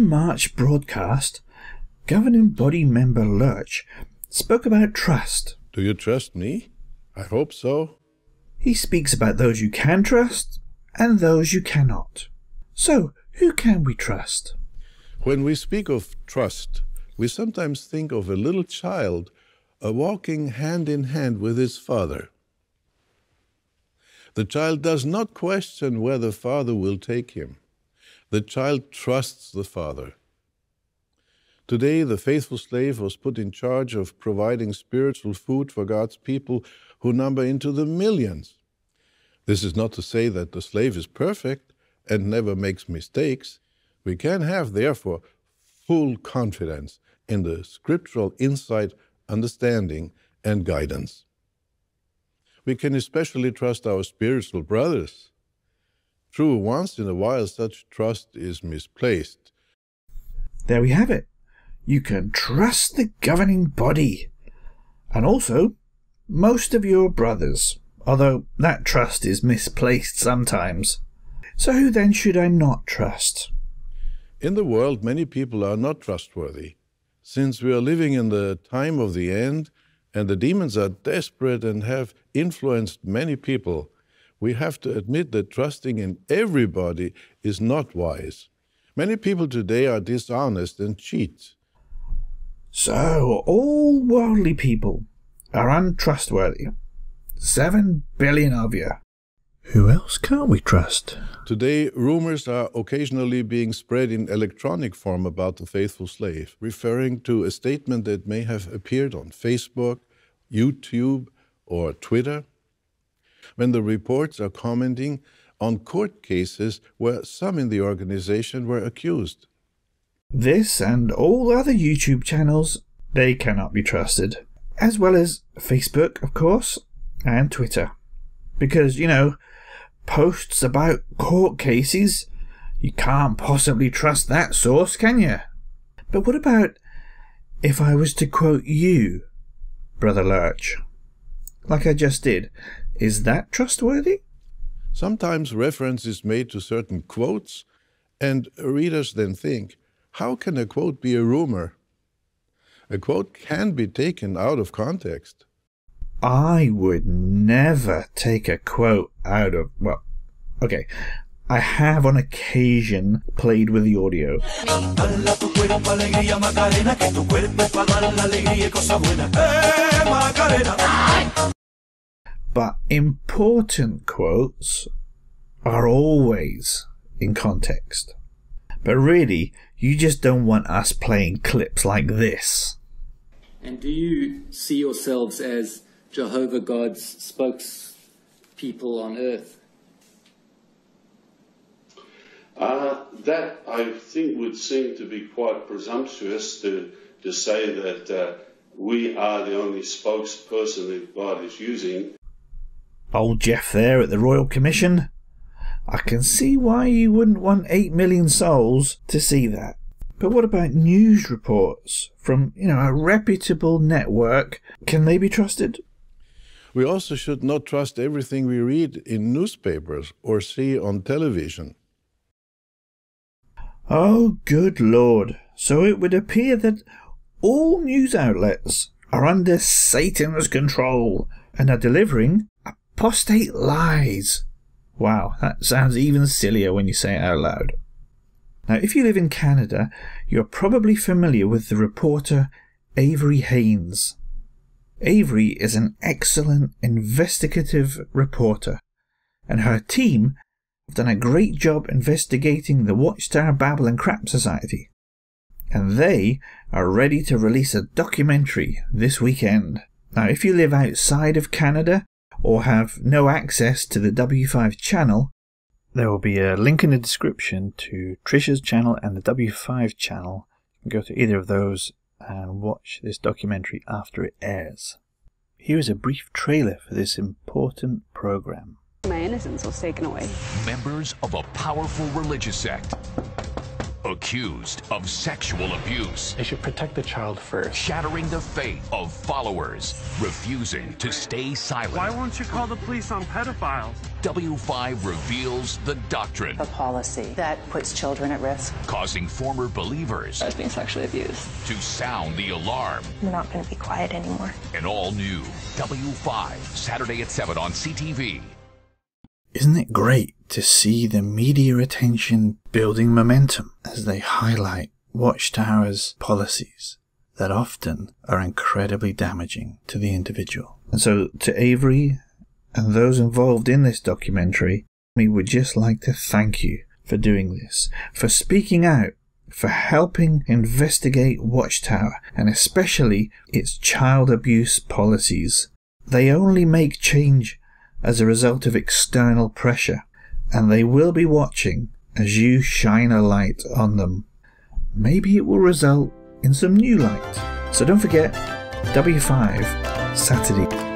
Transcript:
March broadcast, governing body member Lurch spoke about trust. Do you trust me? I hope so. He speaks about those you can trust and those you cannot. So, who can we trust? When we speak of trust, we sometimes think of a little child walking hand in hand with his father. The child does not question where the father will take him. The child trusts the father. Today, the faithful slave was put in charge of providing spiritual food for God's people who number into the millions. This is not to say that the slave is perfect and never makes mistakes. We can have, therefore, full confidence in the scriptural insight, understanding, and guidance. We can especially trust our spiritual brothers. True, once in a while such trust is misplaced. There we have it. You can trust the governing body. And also, most of your brothers, although that trust is misplaced sometimes. So who then should I not trust? In the world, many people are not trustworthy. Since we are living in the time of the end, and the demons are desperate and have influenced many people, we have to admit that trusting in everybody is not wise. Many people today are dishonest and cheat. So, all worldly people are untrustworthy. 7 billion of you. Who else can't we trust? Today, rumors are occasionally being spread in electronic form about the faithful slave, referring to a statement that may have appeared on Facebook, YouTube, or Twitter. When the reports are commenting on court cases where some in the organization were accused. This and all other YouTube channels, they cannot be trusted. As well as Facebook, of course, and Twitter. Because, you know, posts about court cases, you can't possibly trust that source, can you? But what about if I was to quote you, Brother Lurch? Like I just did. Is that trustworthy? Sometimes reference is made to certain quotes, and readers then think, how can a quote be a rumor? A quote can be taken out of context. I would never take a quote out of... Well, okay. I have on occasion played with the audio. But important quotes are always in context. But really, you just don't want us playing clips like this. And do you see yourselves as Jehovah God's spokespeople on earth? That, I think, would seem to be quite presumptuous to say that we are the only spokesperson that God is using. Old Jeff there at the Royal Commission. I can see why you wouldn't want 8 million souls to see that. But what about news reports from, a reputable network? Can they be trusted? We also should not trust everything we read in newspapers or see on television. Oh, good Lord. So it would appear that all news outlets are under Satan's control and are delivering apostate lies. Wow, that sounds even sillier when you say it out loud. Now, if you live in Canada, you're probably familiar with the reporter Avery Haynes. Avery is an excellent investigative reporter, and her team have done a great job investigating the Watchtower Babble and Crap Society. And they are ready to release a documentary this weekend. Now, if you live outside of Canada or have no access to the W5 channel, there will be a link in the description to Trisha's channel and the W5 channel. You can go to either of those and watch this documentary after it airs. Here is a brief trailer for this important program. My innocence was taken away. Members of a powerful religious sect accused of sexual abuse, They should protect the child first. shattering the faith of followers, refusing to stay silent. Why won't you call the police on pedophiles? W5 reveals the doctrine, A policy that puts children at risk. causing former believers I was being sexually abused. to sound the alarm. We're not going to be quiet anymore. An all-new W5, Saturday at 7 on CTV. Isn't it great to see the media attention building momentum as they highlight Watchtower's policies that often are incredibly damaging to the individual? And so to Avery and those involved in this documentary, we would just like to thank you for doing this, for speaking out, for helping investigate Watchtower and especially its child abuse policies. They only make change as a result of external pressure, and they will be watching as you shine a light on them. Maybe it will result in some new light. So don't forget, W5, Saturday.